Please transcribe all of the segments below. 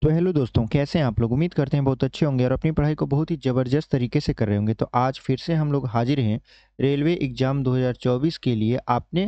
तो हेलो दोस्तों, कैसे हैं आप लोग? उम्मीद करते हैं बहुत अच्छे होंगे और अपनी पढ़ाई को बहुत ही ज़बरदस्त तरीके से कर रहे होंगे। तो आज फिर से हम लोग हाजिर हैं रेलवे एग्ज़ाम 2024 के लिए आपने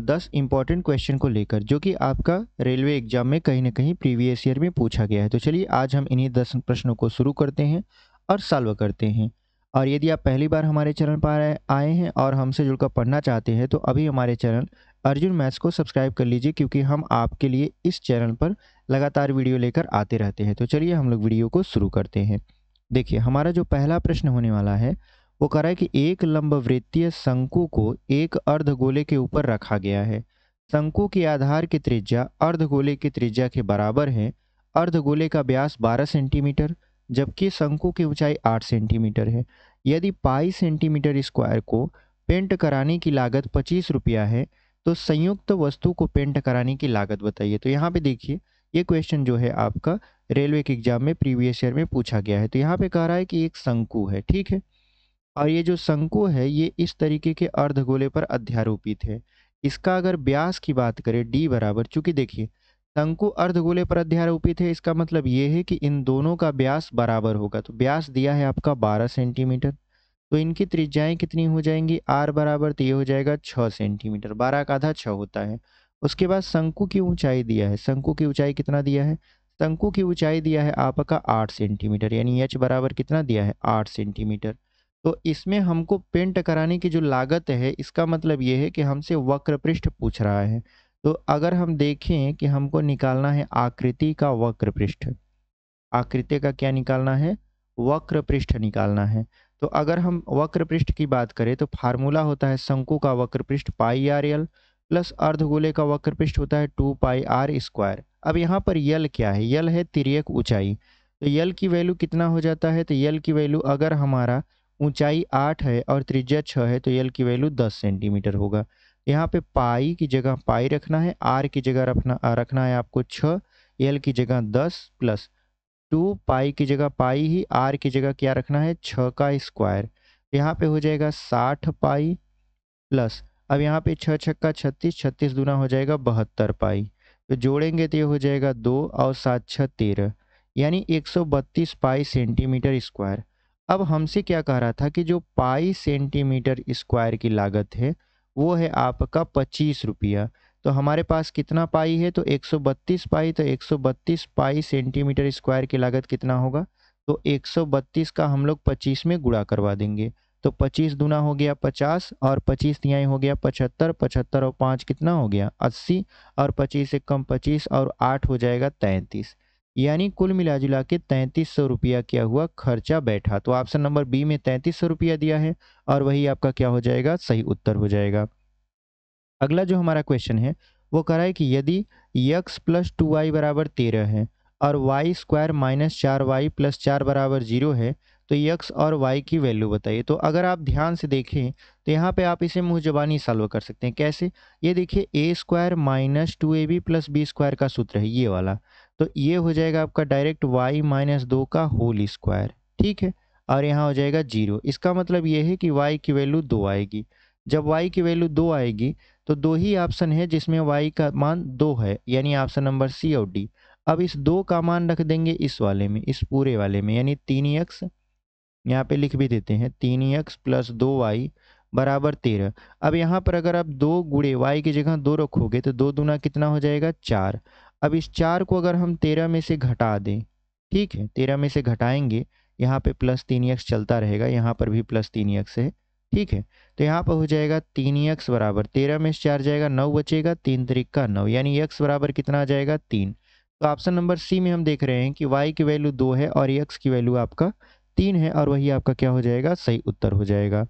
10 इम्पोर्टेंट क्वेश्चन को लेकर, जो कि आपका रेलवे एग्ज़ाम में कहीं न कहीं प्रीवियस ईयर में पूछा गया है। तो चलिए आज हम इन्हीं 10 प्रश्नों को शुरू करते हैं और सॉल्व करते हैं। और यदि आप पहली बार हमारे चैनल पर आए आए हैं और हमसे जुड़कर पढ़ना चाहते हैं, तो अभी हमारे चैनल अर्जुन मैथ्स को सब्सक्राइब कर लीजिए, क्योंकि हम आपके लिए इस चैनल पर लगातार वीडियो लेकर आते रहते हैं। तो चलिए हम लोग वीडियो को शुरू करते हैं। देखिए, हमारा जो पहला प्रश्न होने वाला है वो कह रहा है कि एक लंबवृत्तीय शंकु को एक अर्धगोले के ऊपर रखा गया है। शंकु की आधार की त्रिज्या अर्धगोले की त्रिज्या के बराबर है। अर्धगोले का व्यास 12 सेंटीमीटर जबकि शंकु की ऊंचाई 8 सेंटीमीटर है। यदि पाई सेंटीमीटर स्क्वायर को पेंट कराने की लागत 25 रुपया है, तो संयुक्त वस्तु को पेंट कराने की लागत बताइए। तो यहाँ पे देखिए, ये क्वेश्चन जो है आपका रेलवे के एग्जाम में प्रीवियस ईयर में पूछा गया है। तो यहाँ पे कह रहा है कि एक शंकु है, ठीक है। और ये जो शंकु है ये इस तरीके के अर्धगोले पर अध्यारोपित है। इसका अगर व्यास की बात करें d बराबर, चूंकि देखिए शंकु अर्धगोले पर अध्यारोपित है, इसका मतलब ये है कि इन दोनों का व्यास बराबर होगा। तो व्यास दिया है आपका 12 सेंटीमीटर, तो इनकी त्रिज्याएं कितनी हो जाएंगी? r बराबर, तो ये हो जाएगा 6 सेंटीमीटर। 12 का आधा 6 होता है। उसके बाद शंकु की ऊंचाई दिया है। शंकु की ऊंचाई कितना दिया है? शंकु की ऊंचाई दिया है आपका 8 सेंटीमीटर, यानी h बराबर कितना दिया है? 8 सेंटीमीटर। तो इसमें हमको पेंट कराने की जो लागत है, इसका मतलब ये है कि हमसे वक्र पृष्ठ पूछ रहा है। तो अगर हम देखें कि हमको निकालना है आकृति का वक्र पृष्ठ, आकृति का क्या निकालना है? वक्र पृष्ठ निकालना है। तो अगर हम वक्र पृष्ठ की बात करें तो फार्मूला होता है शंकु का वक्र पृष्ठ पाई आर एल प्लस अर्धगोले का वक्र पृष्ठ होता है 2 पाई आर स्क्वायर। अब यहाँ पर यल क्या है? यल है तिर्यक ऊंचाई। तो यल की वैल्यू कितना हो जाता है? तो यल की वैल्यू, अगर हमारा ऊंचाई 8 है और त्रिज्या 6 है, तो यल की वैल्यू 10 सेंटीमीटर होगा। यहाँ पे पाई की जगह पाई रखना है, आर की जगह रखना है आपको 6, यल की जगह 10 प्लस 2 पाई की जगह पाई ही, आर की जगह क्या रखना है? 6 का स्क्वायर। यहाँ पे हो जाएगा 60 पाई प्लस, अब यहाँ पे 6 छक्का 36, 36 दूना हो जाएगा 72 पाई। तो जोड़ेंगे तो ये हो जाएगा 2 और 7 6 13, यानी 132 पाई सेंटीमीटर स्क्वायर। अब हमसे क्या कह रहा था कि जो पाई सेंटीमीटर स्क्वायर की लागत है वो है आपका 25 रुपया। तो हमारे पास कितना पाई है? तो 132 पाई। तो 132 पाई सेंटीमीटर स्क्वायर की लागत कितना होगा? तो 132 का हम लोग 25 में गुणा करवा देंगे। तो 25 दूना हो गया 50 और 25 तिहाई हो गया 75, 75 और 5 कितना हो गया? 80, और 25 से कम 25 और 8 हो जाएगा 33। यानी कुल मिला जुला के 3300 रुपया क्या हुआ? खर्चा बैठा। तो ऑप्शन नंबर बी में 3300 रुपया दिया है और वही आपका क्या हो जाएगा? सही उत्तर हो जाएगा। अगला जो हमारा क्वेश्चन है वो कह रहा है कि यदि x प्लस 2y बराबर 13 है और Y square minus 4y plus 4 बराबर 0 है, तो x और y की वैल्यू बताइए। तो अगर आप ध्यान से देखें तो यहाँ पे आप इसे मुँह ज़बानी सॉल्व कर सकते हैं। कैसे? ये देखिए, A square minus 2ab plus B square का सूत्र है ये वाला। तो ये हो जाएगा आपका डायरेक्ट y माइनस 2 का होल स्क्वायर, ठीक है। और यहाँ हो जाएगा 0। इसका मतलब ये है कि y की वैल्यू 2 आएगी। जब y की वैल्यू 2 आएगी तो दो ही ऑप्शन है जिसमें y का मान 2 है, यानी ऑप्शन नंबर सी और डी। अब इस 2 का मान रख देंगे इस वाले में, इस पूरे वाले में, यानी 3x। यहाँ पे लिख भी देते हैं 3x प्लस 2y बराबर 13। अब यहाँ पर अगर आप 2 गुणे y की जगह 2 रखोगे तो 2 दूना कितना हो जाएगा? 4। अब इस 4 को अगर हम 13 में से घटा दें, ठीक है, 13 में से घटाएंगे, यहाँ पे प्लस 3x चलता रहेगा, यहाँ पर भी प्लस 3x है, ठीक है। तो यहाँ पर हो जाएगा 3x बराबर 13 में से 4 जाएगा 9 बचेगा, 3 त्रिक का 9, यानी x बराबर कितना आ जाएगा? 3। तो ऑप्शन नंबर सी में हम देख रहे हैं कि y की वैल्यू 2 है और x की वैल्यू आपका 3 है, और वही आपका क्या हो जाएगा? सही उत्तर हो जाएगा।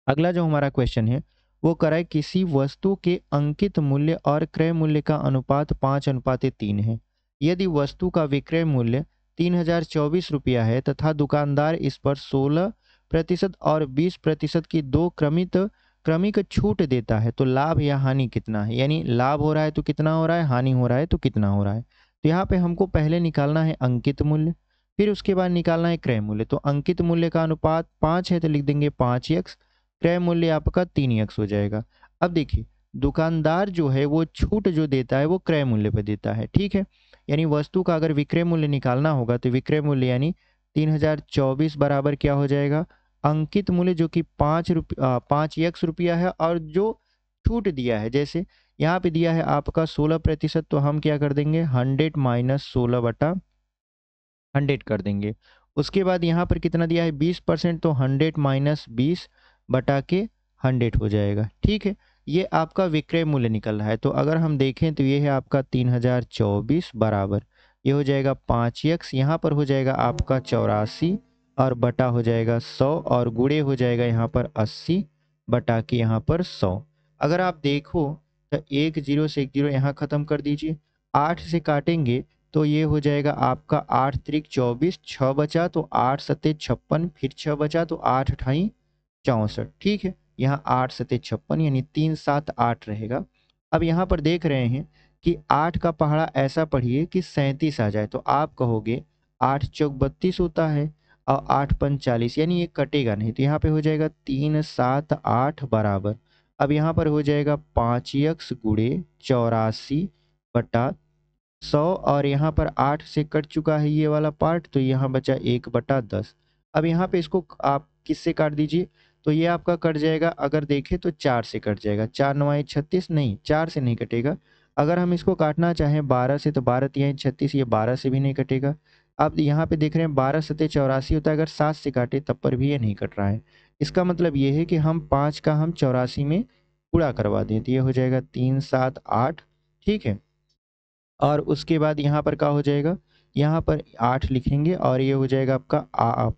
अगला जो हमारा क्वेश्चन है वो कह रहा है किसी वस्तु के अंकित मूल्य और क्रय मूल्य का अनुपात 5:3 है। यदि वस्तु का विक्रय मूल्य 3024 रुपया है तथा दुकानदार इस पर 16% और 20% की दो क्रमिक छूट देता है, तो लाभ या हानि कितना है? यानी लाभ हो रहा है तो कितना हो रहा है, हानि हो रहा है तो कितना हो रहा है। तो यहाँ पे हमको पहले निकालना है अंकित मूल्य, फिर उसके बाद निकालना है क्रय मूल्य। तो अंकित मूल्य का अनुपात 5 है तो लिख देंगे 5x, क्रय मूल्य आपका 3x हो जाएगा। अब देखिए, दुकानदार जो है वो छूट जो देता है वो क्रय मूल्य पे देता है, ठीक है। यानी वस्तु का अगर विक्रय मूल्य निकालना होगा तो विक्रय मूल्य यानी 3024 बराबर क्या हो जाएगा, अंकित मूल्य जो कि 5 रुपया है, और जो छूट दिया है, जैसे यहाँ पे दिया है आपका 16%, तो हम क्या कर देंगे 100 माइनस 16/100 कर देंगे। उसके बाद यहाँ पर कितना दिया है 20%, तो 100 माइनस 20/100 हो जाएगा, ठीक है। ये आपका विक्रय मूल्य निकल रहा है। तो अगर हम देखें तो ये है आपका 3024 बराबर, ये हो जाएगा 5x, यहाँ पर हो जाएगा आपका 84 और बटा हो जाएगा 100, और गुणे हो जाएगा यहाँ पर 80 बटा के यहाँ पर 100। अगर आप देखो तो एक जीरो से एक जीरो यहाँ खत्म कर दीजिए, 8 से काटेंगे तो ये हो जाएगा आपका 8 त्रिक 24, 6 बचा तो 8 सत्ते 56, फिर 6 बचा तो 8 अठाई 64, ठीक है। यहाँ 8 सत्ते 56 यानी 3 7 8 रहेगा। अब यहाँ पर देख रहे हैं कि 8 का पहाड़ा ऐसा पढ़िए कि 37 आ जाए, तो आप कहोगे 8 चौक 32 होता है और 8 पंच 40, यानी ये कटेगा नहीं, तो यहाँ पे हो जाएगा 3 7 8 बराबर। अब यहाँ पर हो जाएगा 5x गुणे 84 बटा 100, और यहाँ पर 8 से कट चुका है ये वाला पार्ट, तो यहाँ बचा 1/10। अब यहाँ पे इसको आप किससे काट दीजिए, तो ये आपका कट जाएगा, अगर देखें तो 4 से कट जाएगा। 4 9 36, नहीं 4 से नहीं कटेगा। अगर हम इसको काटना चाहें 12 से, तो 12 तिहाई 36, ये 12 से भी नहीं कटेगा। अब यहाँ पे देख रहे हैं 12 सत्ते 84 होता है, अगर 7 से काटे तब पर भी ये नहीं कट रहा है। इसका मतलब ये है कि हम 5 का हम 84 में पूरा करवा दें, तो ये हो जाएगा 3 7 8, ठीक है। और उसके बाद यहाँ पर क्या हो जाएगा, यहाँ पर 8 लिखेंगे और ये हो जाएगा आपका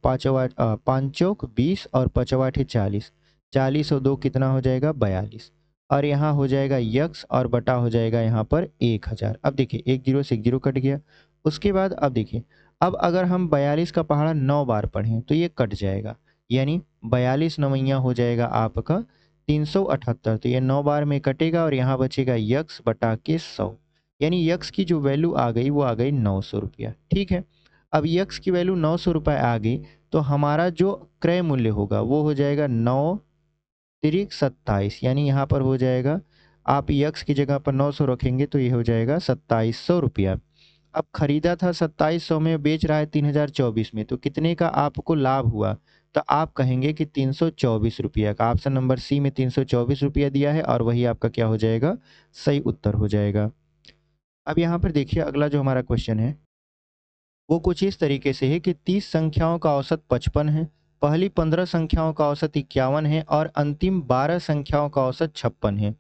पाँच चौक 20 और पचवाठे 40, 40 और 2 कितना हो जाएगा 42, और यहाँ हो जाएगा यक्स और बटा हो जाएगा यहाँ पर 1000। अब देखिए एक जीरो से एक जीरो कट गया। उसके बाद अब देखिए, अब अगर हम 42 का पहाड़ा 9 बार पढ़ें तो ये कट जाएगा, यानी 42 नवैया हो जाएगा आपका 378, तो ये 9 बार में कटेगा और यहाँ बचेगा यक्स बटा के 100, यानी यक्स की जो वैल्यू आ गई वो आ गई 900 रुपया, ठीक है। अब यक्स की वैल्यू 900 रुपये आ गई, तो हमारा जो क्रय मूल्य होगा वो हो जाएगा 9 तिरिक 27, यानी यहाँ पर हो जाएगा, आप यक्स की जगह पर 900 रखेंगे तो ये हो जाएगा 2700 रुपया। अब खरीदा था 2700 में, बेच रहा है 3024 में, तो कितने का आपको लाभ हुआ, तो आप कहेंगे कि 324 रुपया का। ऑप्शन नंबर सी में 324 रुपया दिया है और वही आपका क्या हो जाएगा, सही उत्तर हो जाएगा। अब यहाँ पर देखिए अगला जो हमारा क्वेश्चन है वो कुछ इस तरीके से है कि 30 संख्याओं का औसत 55 है, पहली 15 संख्याओं का औसत 51 है और अंतिम 12 संख्याओं का औसत 56 है।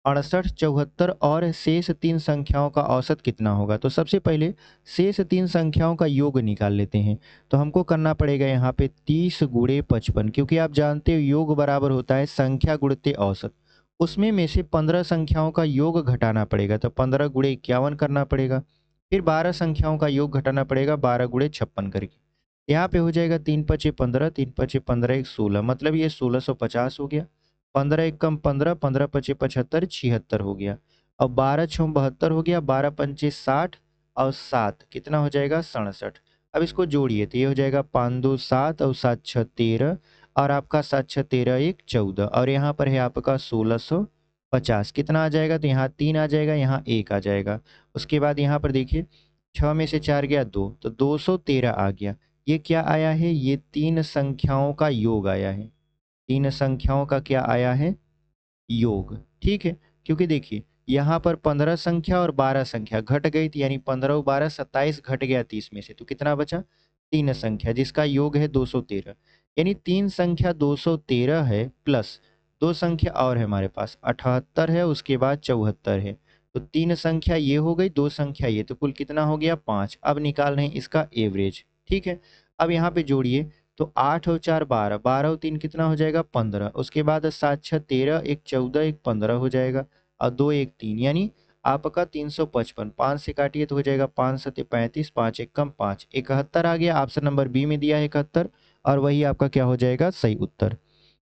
68, 74 और शेष 3 संख्याओं का औसत कितना होगा। तो सबसे पहले शेष 3 संख्याओं का योग निकाल लेते हैं। तो हमको करना पड़ेगा यहाँ पे 30 गुणे 55, क्योंकि आप जानते हो योग बराबर होता है संख्या गुणते औसत। उसमें में से 15 संख्याओं का योग घटाना पड़ेगा, तो 15 गुणे 51 करना पड़ेगा। फिर 12 संख्याओं का योग घटाना पड़ेगा 12 गुणे 56 करके। यहाँ पे हो जाएगा 3 पचे 15, 3 पचे 15 एक 16, मतलब ये 1650 हो गया। 15 एक कम 15, 15 पचे 75, 76 हो गया। और 12 छः 72 हो गया, 12 पंचे 60 और 7 कितना हो जाएगा 67। अब इसको जोड़िए तो ये हो जाएगा 5 2 7 और 7 6 13, और आपका 7 6 13 1 14, और यहाँ पर है आपका 1650 कितना आ जाएगा, तो यहाँ 3 आ जाएगा, यहाँ 1 आ जाएगा। उसके बाद यहाँ पर देखिए 6 में से 4 गया 2, तो 213 आ गया। ये क्या आया है, ये 3 संख्याओं का योग आया है। 3 संख्याओं का क्या आया है, योग, ठीक है। क्योंकि देखिए यहाँ पर 15 संख्या और 12 संख्या घट गई थी, यानी 15 और 12 27 घट गया 30 में से, तो कितना बचा 3 संख्या जिसका योग है 213, यानी 3 संख्या 213 है, प्लस 2 संख्या और है हमारे पास 78 है, उसके बाद 74 है। तो 3 संख्या ये हो गई, 2 संख्या ये, तो कुल कितना हो गया 5। अब निकाल रहे हैं इसका एवरेज, ठीक है। अब यहाँ पे जोड़िए तो 8 और 4 12, 12 और 3 कितना हो जाएगा 15, उसके बाद 7 6 13 एक 14 एक 15 हो जाएगा, और 2 एक 3, यानी आपका 355। 5 से काटिए तो हो जाएगा 5 सत्ते 35, 5 एक कम 5 71 आ गया। ऑप्शन नंबर बी में दिया है 71, और वही आपका क्या हो जाएगा सही उत्तर।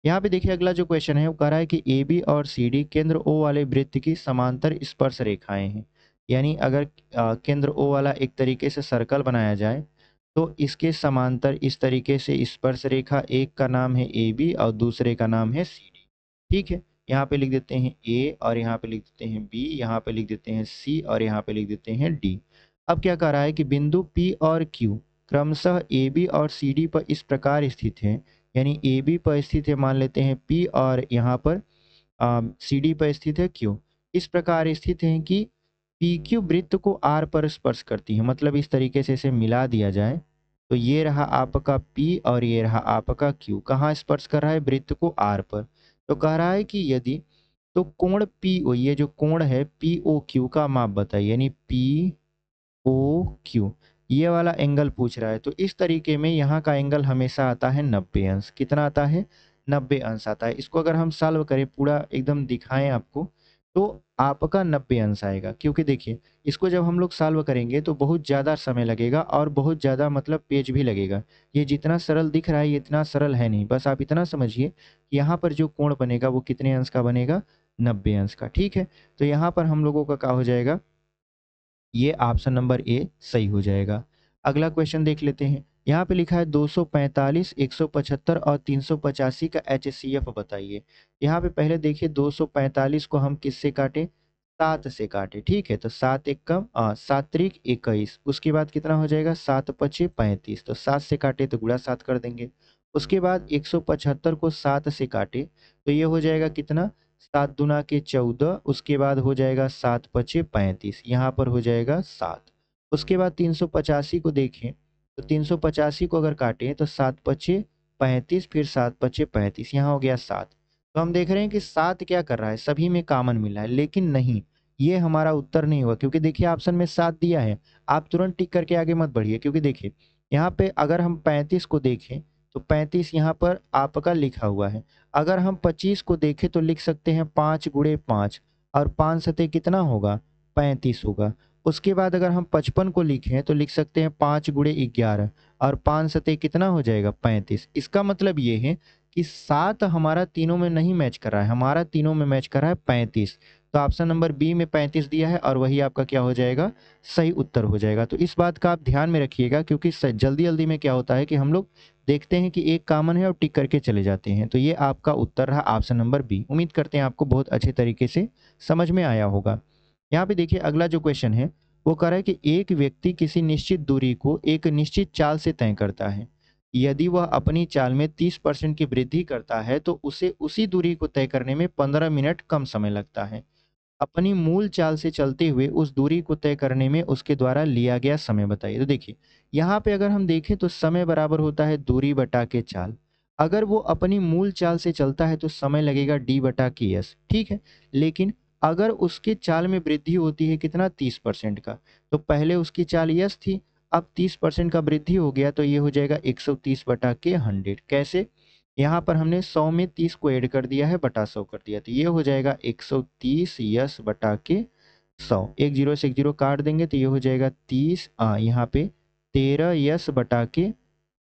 यहाँ पे देखिए अगला जो क्वेश्चन है वो कह रहा है कि ए बी और सी डी केंद्र ओ वाले वृत्त की समांतर स्पर्श रेखाएं हैं। यानी अगर केंद्र ओ वाला एक तरीके से सर्कल बनाया जाए तो इसके समांतर इस तरीके से स्पर्श रेखा, एक का नाम है ए बी और दूसरे का नाम है सी डी, ठीक है। यहाँ पे लिख देते हैं ए और यहाँ पे लिख देते हैं बी, यहाँ पे लिख देते हैं सी और यहाँ पे लिख देते हैं डी। अब क्या कह रहा है कि बिंदु पी और क्यू क्रमशः ए बी और सी डी पर इस प्रकार स्थित हैं, यानी ए बी पर स्थित है मान लेते हैं पी और यहाँ पर सी डी पर स्थित है क्यू। इस प्रकार स्थित हैं कि पी क्यू वृत्त को आर पर स्पर्श करती है, मतलब इस तरीके से इसे मिला दिया जाए तो ये रहा आपका P और ये रहा आपका Q। कहाँ स्पर्श कर रहा है? वृत्त को R पर। तो कह रहा है कि यदि तो कोण PO, ये जो कोण है POQ का माप बताइए, यानी POQ ये वाला एंगल पूछ रहा है। तो इस तरीके में यहाँ का एंगल हमेशा आता है 90 अंश। कितना आता है? 90 अंश आता है। इसको अगर हम सॉल्व करें, पूरा एकदम दिखाएं आपको, तो आपका 90 अंश आएगा। क्योंकि देखिए इसको जब हम लोग सॉल्व करेंगे तो बहुत ज़्यादा समय लगेगा और बहुत ज़्यादा मतलब पेज भी लगेगा। ये जितना सरल दिख रहा है ये इतना सरल है नहीं। बस आप इतना समझिए कि यहाँ पर जो कोण बनेगा वो कितने अंश का बनेगा? 90 अंश का। ठीक है, तो यहाँ पर हम लोगों का क्या हो जाएगा? ये ऑप्शन नंबर ए सही हो जाएगा। अगला क्वेश्चन देख लेते हैं। यहाँ पे लिखा है 245, 175 और 385 का HCF बताइए। यहाँ पे पहले देखिए 245 को हम किससे काटें? 7 से काटे। ठीक है, तो 7 एक कम 7 त्रिक 21, उसके बाद कितना हो जाएगा? 7 पचे 35, तो 7 से काटे तो गुणा 7 कर देंगे। उसके बाद 175 को 7 से काटे तो ये हो जाएगा कितना? 7 दूना के 14, उसके बाद हो जाएगा 7 पचे 35, यहाँ पर हो जाएगा 7। उसके बाद 385 को देखें तो 385 को अगर काटें तो 7 पचे 35, फिर 7 पचे 35, यहाँ हो गया 7। तो हम देख रहे हैं कि 7 क्या कर रहा है? सभी में कॉमन मिला है, लेकिन नहीं, ये हमारा उत्तर नहीं हुआ। क्योंकि देखिए ऑप्शन में 7 दिया है, आप तुरंत टिक करके आगे मत बढ़िए। क्योंकि देखिए यहाँ पे अगर हम 35 को देखें तो 35 यहाँ पर आपका लिखा हुआ है। अगर हम 25 को देखें तो लिख सकते हैं 5 गुणे 5, और 5 सतह कितना होगा? 35 होगा। उसके बाद अगर हम 55 को लिखें तो लिख सकते हैं 5 गुणे 11, और 5 सतह कितना हो जाएगा? 35। इसका मतलब ये है कि 7 हमारा तीनों में नहीं मैच कर रहा है, हमारा तीनों में मैच कर रहा है 35। तो ऑप्शन नंबर बी में 35 दिया है और वही आपका क्या हो जाएगा? सही उत्तर हो जाएगा। तो इस बात का आप ध्यान में रखिएगा, क्योंकि जल्दी जल्दी में क्या होता है कि हम लोग देखते हैं कि एक कॉमन है और टिक करके चले जाते हैं। तो ये आपका उत्तर रहा ऑप्शन नंबर बी। उम्मीद करते हैं आपको बहुत अच्छे तरीके से समझ में आया होगा। यहाँ पे देखिए अगला जो क्वेश्चन है वो कह रहा है कि एक व्यक्ति किसी निश्चित दूरी को एक निश्चित चाल से तय करता है। यदि वह अपनी चाल में 30% की वृद्धि करता है तो उसे उसी दूरी को तय करने में 15 मिनट कम समय लगता है। अपनी मूल चाल से चलते हुए उस दूरी को तय करने में उसके द्वारा लिया गया समय बताइए। तो देखिए यहाँ पे अगर हम देखें तो समय बराबर होता है दूरी बटा के चाल। अगर वो अपनी मूल चाल से चलता है तो समय लगेगा डी बटा के एस। ठीक है, लेकिन अगर उसके चाल में वृद्धि होती है कितना? 30% का, तो पहले उसकी चाल यस थी, अब 30% का वृद्धि हो गया तो ये हो जाएगा 130 बटा के 100। कैसे? यहाँ पर हमने 100 में 30 को ऐड कर दिया है, बटा 100 कर दिया, तो ये हो जाएगा 130 यस बटा के 100। एक जीरो से एक जीरो काट देंगे तो ये हो जाएगा 30, यहाँ पे 13 यस बटा के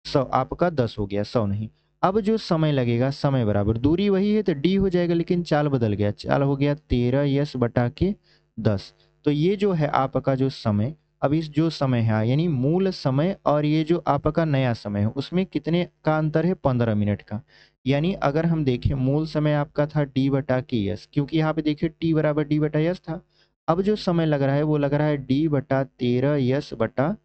100, आपका 10 हो गया, 100 नहीं। अब जो समय लगेगा, समय बराबर दूरी वही है तो डी हो जाएगा, लेकिन चाल बदल गया, चाल हो गया 13 यस बटा के 10। तो ये जो है आपका जो समय, अब इस जो समय है यानी मूल समय और ये जो आपका नया समय है उसमें कितने का अंतर है? 15 मिनट का। यानी अगर हम देखें मूल समय आपका था डी बटा के एस, क्योंकि यहाँ पे देखिए टी बराबर डी बटा एस था। अब जो समय लग रहा है वो लग रहा है डी बटा 13 यस बटा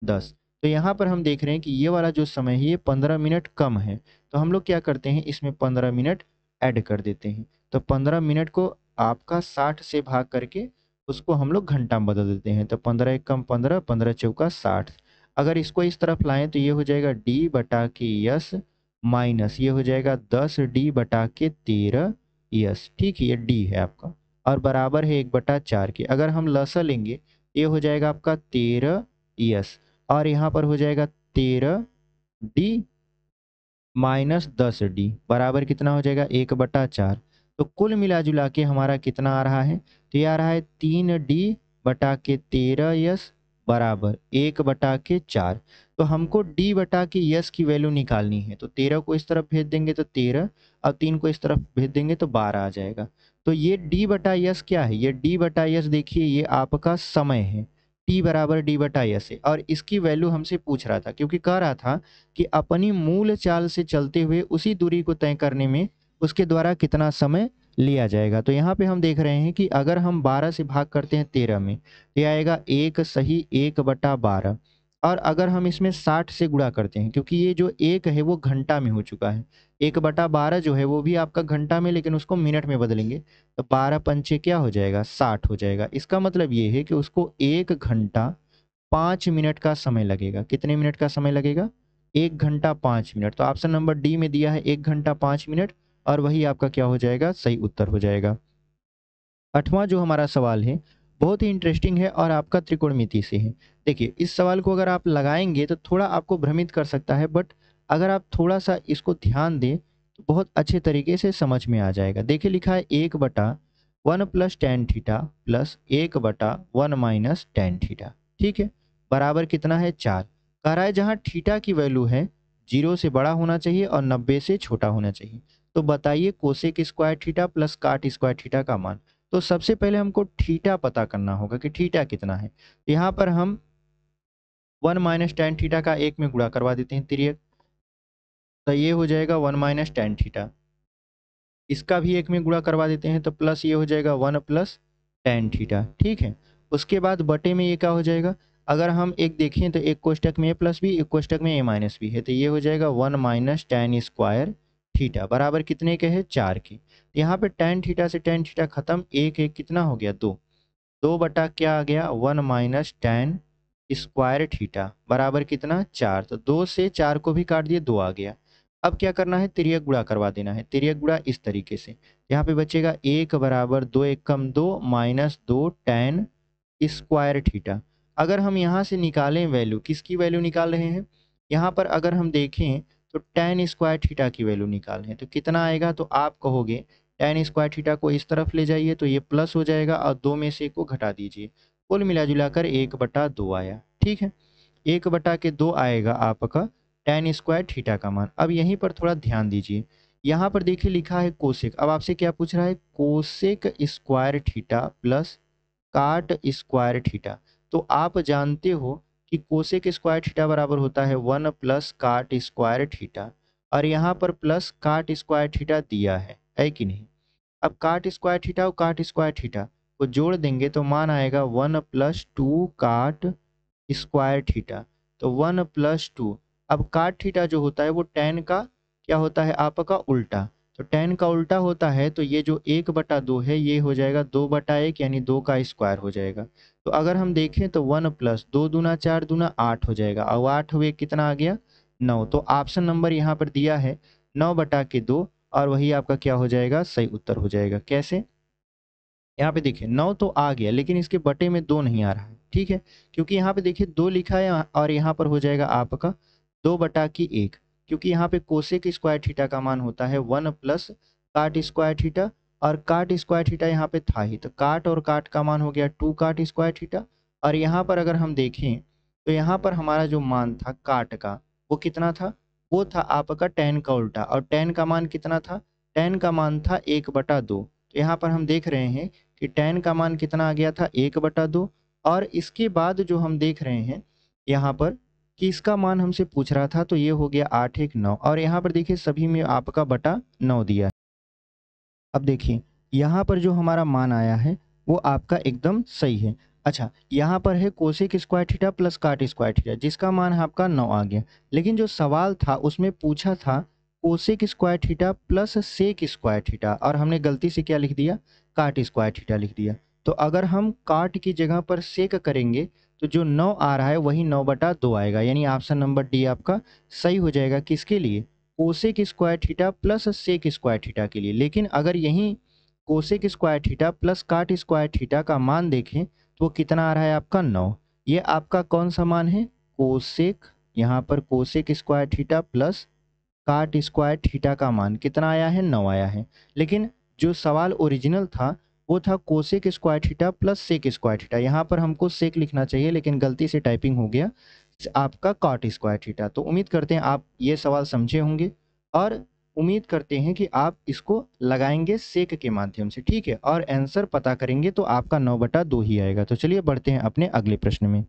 10। तो यहाँ पर हम देख रहे हैं कि ये वाला जो समय है ये 15 मिनट कम है। तो हम लोग क्या करते हैं, इसमें 15 मिनट ऐड कर देते हैं। तो 15 मिनट को आपका 60 से भाग करके उसको हम लोग घंटा में बदल देते हैं। तो 15 एक कम 15, 15 चौका 60। अगर इसको इस तरफ लाएं तो ये हो जाएगा डी बटा के यस माइनस ये हो जाएगा 10 डी बटा के 13 यस। ठीक है, ये डी है आपका और बराबर है 1/4 के। अगर हम लसा लेंगे ये हो जाएगा आपका 13 यस और यहाँ पर हो जाएगा 13 डी माइनस 10 डी बराबर कितना हो जाएगा? 1/4। तो कुल मिला जुला के हमारा कितना आ रहा है? तो ये आ रहा है 3 डी बटा के 13 यस बराबर 1/4। तो हमको डी बटा के यस की वैल्यू निकालनी है। तो 13 को इस तरफ भेज देंगे तो 13, और 3 को इस तरफ भेज देंगे तो 12 आ जाएगा। तो ये डी बटा यस क्या है? ये डी बटा यस देखिए ये आपका समय है, टी बराबर डी बटा यस है, और इसकी वैल्यू हमसे पूछ रहा था क्योंकि कह रहा था कि अपनी मूल चाल से चलते हुए उसी दूरी को तय करने में उसके द्वारा कितना समय लिया जाएगा। तो यहाँ पे हम देख रहे हैं कि अगर हम 12 से भाग करते हैं 13 में, तो ये आएगा 1 सही 1/12। और अगर हम इसमें 60 से गुणा करते हैं, क्योंकि ये जो 1 है वो घंटा में हो चुका है, 1/12 जो है वो भी आपका घंटा में, लेकिन उसको मिनट में बदलेंगे, तो 12 पंचे क्या हो जाएगा, 60 हो जाएगा। इसका मतलब ये है कि उसको 1 घंटा 5 मिनट का समय लगेगा। कितने मिनट का समय लगेगा? 1 घंटा 5 मिनट। तो ऑप्शन नंबर डी में दिया है 1 घंटा 5 मिनट, और वही आपका क्या हो जाएगा, सही उत्तर हो जाएगा। 8वां जो हमारा सवाल है बहुत ही इंटरेस्टिंग है और आपका त्रिकोणमिति से है। देखिए, इस सवाल को अगर आप लगाएंगे तो थोड़ा आपको भ्रमित कर सकता है, बट अगर आप थोड़ा सा इसको ध्यान दें तो बहुत अच्छे तरीके से समझ में आ जाएगा। देखिए, लिखा है 1/1 plus tan theta plus 1/1 minus tan theta. ठीक है, बराबर कितना है, 4। कह रहा है जहाँ थीटा की वैल्यू है 0 से बड़ा होना चाहिए और 90 से छोटा होना चाहिए। तो बताइए cosec square theta plus cot square theta का मान। तो सबसे पहले हमको थीटा पता करना होगा कि थीटा कितना है। यहाँ पर हम 1 माइनस टेन थीटा का 1 में गुणा करवा देते हैं, तिर्यक। तो ये हो जाएगा 1 माइनस टेन थीटा। इसका भी 1 में गुणा करवा देते हैं तो प्लस ये हो जाएगा 1 प्लस टेन थीटा। ठीक है, उसके बाद बटे में ये क्या हो जाएगा, अगर हम एक देखें तो एक कोष्टक में ए प्लस बी, एक कोष्टक में ए माइनस बी है, तो ये हो जाएगा 1 माइनस टेन स्क्वायर थीटा बराबर कितने के है, 4 के। यहाँ पे टेन थीटा से टेन थीटा खत्म, एक एक कितना हो गया, 2। 2 बटा क्या आ गया, 1 माइनस टेन स्क्वायर थीटा बराबर कितना, 4। तो 2 से 4 को भी काट दिए, 2 आ गया। अब क्या करना है, तिर्यक गुणा करवा देना है। तिर्यक गुणा इस तरीके से, यहाँ पे बचेगा 1 बराबर 2 एकम 2 माइनस 2 टेन स्क्वायर थीटा। अगर हम यहाँ से निकालें वैल्यू, किसकी वैल्यू निकाल रहे हैं, यहाँ पर अगर हम देखें तो टेन स्क्वायर थीटा की वैल्यू निकाल रहे हैं, तो कितना आएगा, तो आप कहोगे टेन स्क्वायर थीटा को इस तरफ ले जाइए तो ये प्लस हो जाएगा और 2 में से 1 को घटा दीजिए, कुल मिला जुलाकर 1/2 आया। ठीक है, 1/2 आएगा आपका टेन स्क्वायर थीटा का मान। अब यहीं पर थोड़ा ध्यान दीजिए, यहाँ पर देखिए लिखा है कोसेक। अब आपसे क्या पूछ रहा है, cosec square theta plus cot square theta. तो आप जानते हो कि कोसेक स्क्वायर थीटा बराबर होता है 1 प्लस काट स्क्वायर थीटा, और यहाँ पर प्लस काट स्क्वायर थीटा दिया है कि नहीं। अब काट स्क्वायर थीटा और काट स्क्वायर थीटा को जोड़ देंगे तो मान आएगा 1 प्लस 2 काट स्क्वायर थीटा। तो 1 प्लस 2, अब काट थीटा जो होता है वो टेन का क्या होता है, आपका उल्टा। तो टेन का उल्टा होता है, तो ये जो 1/2 है ये हो जाएगा 2/1, यानी 2 का स्क्वायर हो जाएगा। तो अगर हम देखें तो 1 प्लस 2 दूना 4 दूना 8 हो जाएगा, और 8 हुए कितना आ गया, 9। तो ऑप्शन नंबर यहाँ पर दिया है 9/2, और वही आपका क्या हो जाएगा, सही उत्तर हो जाएगा। कैसे, यहाँ पे देखिए 9 तो आ गया, लेकिन इसके बटे में 2 नहीं आ रहा है। ठीक है, क्योंकि यहाँ पे देखिए 2 लिखा है और यहाँ पर हो जाएगा आपका 2/1, क्योंकि यहाँ पे कोसेक स्क्वायर थीटा का मान होता है 1 प्लस काट स्क्वायर थीटा, और काट स्क्वायर थीटा यहाँ पे था ही, तो काट और काट का मान हो गया 2 काट स्क्वायर थीटा। और यहाँ पर अगर हम देखें तो यहाँ पर हमारा जो मान था काट का, वो कितना था, वो था आपका टेन का उल्टा, और टेन का मान कितना था, टेन का मान था 1/2। तो यहाँ पर हम देख रहे हैं कि टेन का मान कितना आ गया था, 1/2। और इसके बाद जो हम देख रहे हैं यहाँ पर कि इसका मान हमसे पूछ रहा था, तो ये हो गया 8 1 9, और यहाँ पर देखिए सभी में आपका बटा 9 दिया है। अब देखिए यहाँ पर जो हमारा मान आया है वो आपका एकदम सही है। अच्छा, यहाँ पर है cosec square theta plus cot square theta, जिसका मान आपका 9 आ गया। लेकिन जो सवाल था उसमें पूछा था cosec square theta plus sec square theta, और हमने गलती से क्या लिख दिया, काट स्क्वायर थीटा लिख दिया। तो अगर हम काट की जगह पर सेक करेंगे तो जो 9 आ रहा है वही 9/2 आएगा, यानी ऑप्शन नंबर डी आपका सही हो जाएगा। किसके लिए, cosec square theta plus sec square theta के लिए। लेकिन अगर यहीं cosec square theta plus cot square theta का मान देखें तो वो कितना आ रहा है आपका 9। ये आपका कौन सा मान है, कोसेक, यहाँ पर cosec square theta plus cot square theta का मान कितना आया है, 9 आया है। लेकिन जो सवाल ओरिजिनल था वो था cosec square theta plus sec square theta. यहाँ पर हमको सेक लिखना चाहिए, लेकिन गलती से टाइपिंग हो गया आपका कॉट स्क्वायर थीटा। तो उम्मीद करते हैं आप ये सवाल समझे होंगे, और उम्मीद करते हैं कि आप इसको लगाएंगे सेक के माध्यम से। ठीक है, और आंसर पता करेंगे तो आपका 9/2 ही आएगा। तो चलिए बढ़ते हैं अपने अगले प्रश्न में।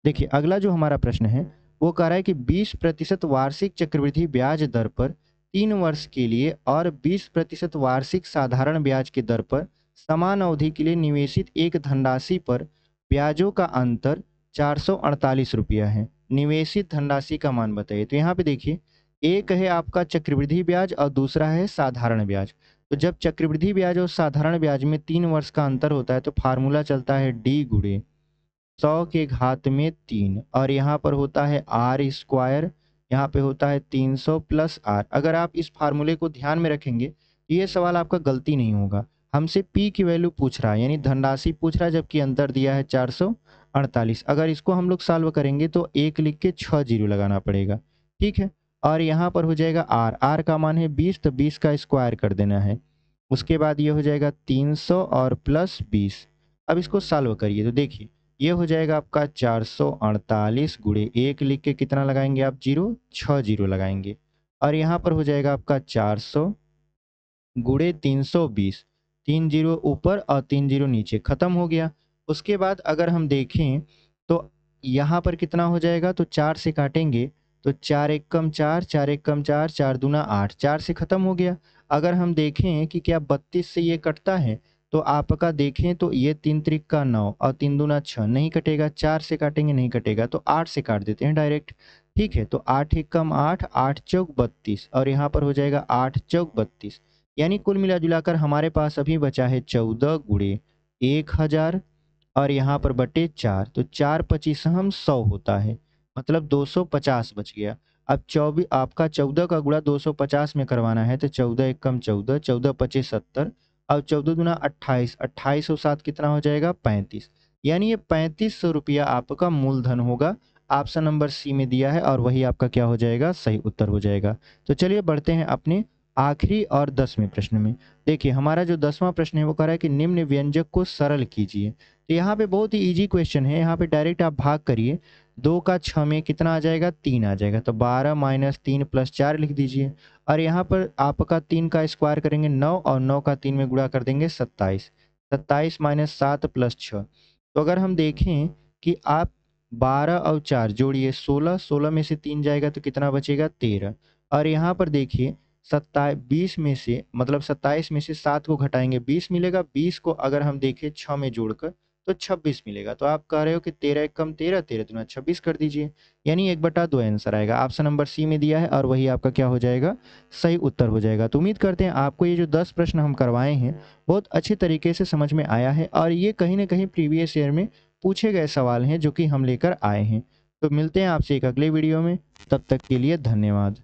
देखिए, अगला जो हमारा प्रश्न है वो कह रहा है कि 20% वार्षिक चक्रवृद्धि ब्याज दर पर 3 वर्ष के लिए और 20% वार्षिक साधारण ब्याज की दर पर समान अवधि के लिए निवेशित एक धनराशि पर ब्याजों का अंतर 448 रुपया है। निवेशित धनराशि का मान बताइए। तो यहाँ पे देखिए, एक है आपका चक्रवृद्धि ब्याज और दूसरा है साधारण ब्याज। तो जब चक्रवृद्धि ब्याज और साधारण ब्याज में 3 वर्ष का अंतर होता है तो फार्मूला चलता है डी गुणे 100 के घात में 3 और यहाँ पर होता है आर स्क्वायर, यहाँ पे होता है 300 प्लस आर। अगर आप इस फार्मूले को ध्यान में रखेंगे तो ये सवाल आपका गलती नहीं होगा। हमसे पी की वैल्यू पूछ रहा है यानी धनराशि पूछ रहा है, जबकि अंतर दिया है 448। अगर इसको हम लोग सॉल्व करेंगे तो 1 लिख के 6 जीरो लगाना पड़ेगा, ठीक है। और यहाँ पर हो जाएगा आर, आर का मान है 20 तो 20 का स्क्वायर कर देना है। उसके बाद ये हो जाएगा 300 और प्लस 20। अब इसको सॉल्व करिए तो देखिए ये हो जाएगा आपका 448 गुणे 1 लिख के कितना लगाएंगे आप जीरो, 6 जीरो लगाएंगे। और यहाँ पर हो जाएगा आपका 400 गुणे 320, 3 जीरो ऊपर और 3 जीरो नीचे, खत्म हो गया। उसके बाद अगर हम देखें तो यहाँ पर कितना हो जाएगा, तो 4 से काटेंगे तो 4 एक कम 4, 4 एक कम 4, 4 दूना 8, 4 से खत्म हो गया। अगर हम देखें कि क्या 32 से ये कटता है तो आपका देखें तो ये 3 त्रिक का 9 और 3 दूना 6 नहीं कटेगा, 4 से काटेंगे नहीं कटेगा तो 8 से काट देते हैं डायरेक्ट, ठीक है। तो 8 एक कम 8, 8 चौक 32 और यहाँ पर हो जाएगा 8 चौक 32। यानी कुल मिला जुलाकर हमारे पास अभी बचा है 14 गुणे 1000 और यहाँ पर बटे 4, तो 4 पच्चीस हम 100 होता है, मतलब 250 बच गया। अब 24 आपका 14 का गुणा 250 में करवाना है तो 14 एक कम 14, 14 पच्चीस 70 और 14 दूना 28, 28 और 7 कितना हो जाएगा 35। यानी ये 3500 रुपया आपका मूलधन होगा। ऑप्शन नंबर सी में दिया है और वही आपका क्या हो जाएगा, सही उत्तर हो जाएगा। तो चलिए बढ़ते हैं अपने आखिरी और 10वें प्रश्न में। देखिए हमारा जो 10वां प्रश्न है वो कह रहा है कि निम्न व्यंजक को सरल कीजिए। तो यहाँ पे बहुत ही इजी क्वेश्चन है, यहाँ पे डायरेक्ट आप भाग करिए। 2 का 6 में कितना आ जाएगा, 3 आ जाएगा, तो 12 माइनस 3 प्लस 4 लिख दीजिए। और यहाँ पर आपका 3 का स्क्वायर करेंगे 9 और 9 का 3 में गुणा कर देंगे 27, 27 माइनस 7 प्लस 6। तो अगर हम देखें कि आप 12 और 4 जोड़िए 16, 16 में से 3 जाएगा तो कितना बचेगा 13। और यहाँ पर देखिए 20 में से मतलब 27 में से 7 को घटाएंगे 20 मिलेगा, 20 को अगर हम देखें 6 में जोड़कर तो 26 मिलेगा। तो आप कह रहे हो कि 13 एक कम 13, 13 दूना 26 कर दीजिए, यानी 1/2 आंसर आएगा। ऑप्शन नंबर सी में दिया है और वही आपका क्या हो जाएगा, सही उत्तर हो जाएगा। तो उम्मीद करते हैं आपको ये जो 10 प्रश्न हम करवाए हैं बहुत अच्छे तरीके से समझ में आया है और ये कहीं ना कहीं प्रीवियस ईयर में पूछे गए सवाल हैं जो कि हम लेकर आए हैं। तो मिलते हैं आपसे एक अगले वीडियो में, तब तक के लिए धन्यवाद।